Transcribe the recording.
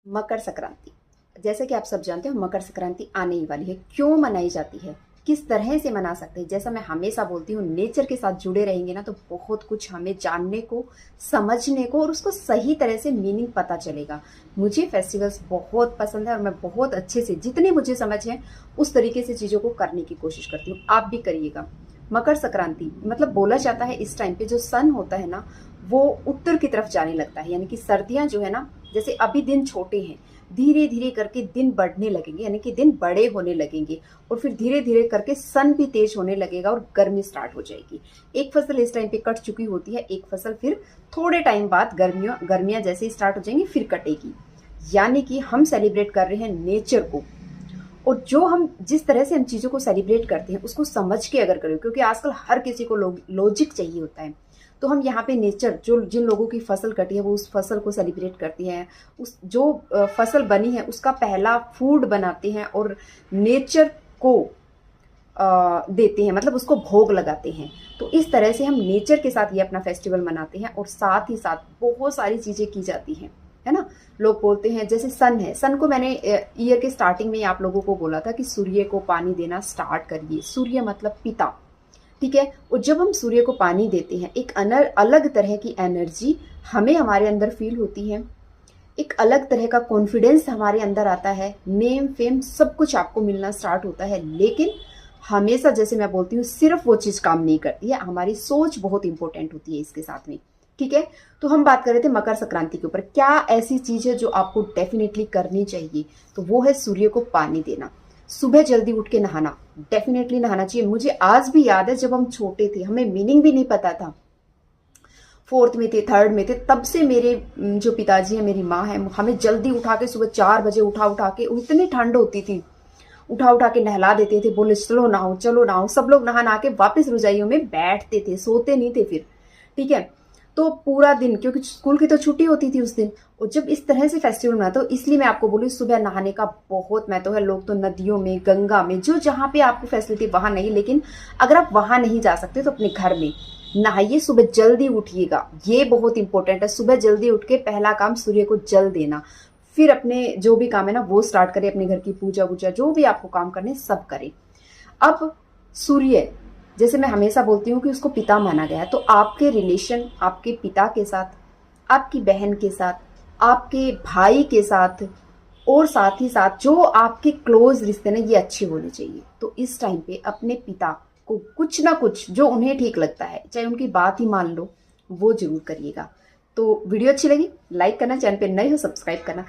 मकर संक्रांति, जैसे कि आप सब जानते हो मकर संक्रांति आने ही वाली है। क्यों मनाई जाती है, किस तरह से मना सकते हैं, जैसा मैं हमेशा बोलती हूँ, नेचर के साथ जुड़े रहेंगे ना तो बहुत कुछ हमें जानने को, समझने को और उसको सही तरह से मीनिंग पता चलेगा। मुझे फेस्टिवल्स बहुत पसंद है और मैं बहुत अच्छे से, जितनी मुझे समझ है उस तरीके से चीज़ों को करने की कोशिश करती हूँ। आप भी करिएगा। मकर संक्रांति मतलब बोला जाता है इस टाइम पे जो सन होता है ना वो उत्तर की तरफ जाने लगता है, यानी कि सर्दियां जो है ना, जैसे अभी दिन छोटे हैं, धीरे धीरे करके दिन बढ़ने लगेंगे, यानी कि दिन बड़े होने लगेंगे और फिर धीरे धीरे करके सन भी तेज होने लगेगा और गर्मी स्टार्ट हो जाएगी। एक फसल इस टाइम पे कट चुकी होती है, एक फसल फिर थोड़े टाइम बाद गर्मियां जैसे ही स्टार्ट हो जाएंगी फिर कटेगी। यानी कि हम सेलिब्रेट कर रहे हैं नेचर को, और जो हम जिस तरह से हम चीज़ों को सेलिब्रेट करते हैं उसको समझ के अगर करें, क्योंकि आजकल हर किसी को लॉजिक चाहिए होता है, तो हम यहाँ पे नेचर, जो जिन लोगों की फसल कटी है वो उस फसल को सेलिब्रेट करती हैं, उस जो फसल बनी है उसका पहला फूड बनाते हैं और नेचर को देते हैं, मतलब उसको भोग लगाते हैं। तो इस तरह से हम नेचर के साथ ये अपना फेस्टिवल मनाते हैं और साथ ही साथ बहुत सारी चीज़ें की जाती हैं, है ना। लोग बोलते हैं, जैसे सन है, सन को मैंने ईयर के स्टार्टिंग में ही आप लोगों को बोला था कि सूर्य को पानी देना स्टार्ट करिए। सूर्य मतलब पिता, ठीक है। और जब हम सूर्य को पानी देते हैं एक अलग तरह की एनर्जी हमें हमारे अंदर फील होती है, एक अलग तरह का कॉन्फिडेंस हमारे अंदर आता है, नेम फेम सब कुछ आपको मिलना स्टार्ट होता है। लेकिन हमेशा, जैसे मैं बोलती हूँ, सिर्फ वो चीज़ काम नहीं करती है, हमारी सोच बहुत इंपॉर्टेंट होती है इसके साथ में, ठीक है। तो हम बात कर रहे थे मकर संक्रांति के ऊपर, क्या ऐसी चीज़ है जो आपको डेफिनेटली करनी चाहिए, तो वो है सूर्य को पानी देना। सुबह जल्दी उठ के नहाना, डेफिनेटली नहाना चाहिए। मुझे आज भी याद है जब हम छोटे थे, हमें मीनिंग भी नहीं पता था, फोर्थ में थे, थर्ड में थे, तब से मेरे जो पिताजी है, मेरी माँ है, हमें जल्दी उठा के सुबह 4 बजे उठा के, इतनी ठंड होती थी, उठा के नहला देते थे, बोले चलो नहाओ चलो नहाओ। सब लोग नहा के वापस रजाइयों में बैठते थे, सोते नहीं थे फिर, ठीक है। तो पूरा दिन, क्योंकि स्कूल की तो छुट्टी होती थी उस दिन, और जब इस तरह से फेस्टिवल मनाते हो, इसलिए मैं आपको बोलूँ सुबह नहाने का बहुत महत्व है। लोग तो नदियों में, गंगा में, जो जहाँ पे आपको फैसिलिटी वहां नहीं, लेकिन अगर आप वहां नहीं जा सकते तो अपने घर में नहाइए, सुबह जल्दी उठिएगा, ये बहुत इंपॉर्टेंट है। सुबह जल्दी उठ के पहला काम सूर्य को जल देना, फिर अपने जो भी काम है ना वो स्टार्ट करें, अपने घर की पूजा वूजा जो भी आपको काम करने सब करें। अब सूर्य, जैसे मैं हमेशा बोलती हूँ कि उसको पिता माना गया है, तो आपके रिलेशन आपके पिता के साथ, आपकी बहन के साथ, आपके भाई के साथ, और साथ ही साथ जो आपके क्लोज रिश्ते ना ये अच्छे होने चाहिए। तो इस टाइम पे अपने पिता को कुछ ना कुछ जो उन्हें ठीक लगता है, चाहे उनकी बात ही मान लो, वो जरूर करिएगा। तो वीडियो अच्छी लगी लाइक करना, चैनल पे नए हो सब्सक्राइब करना।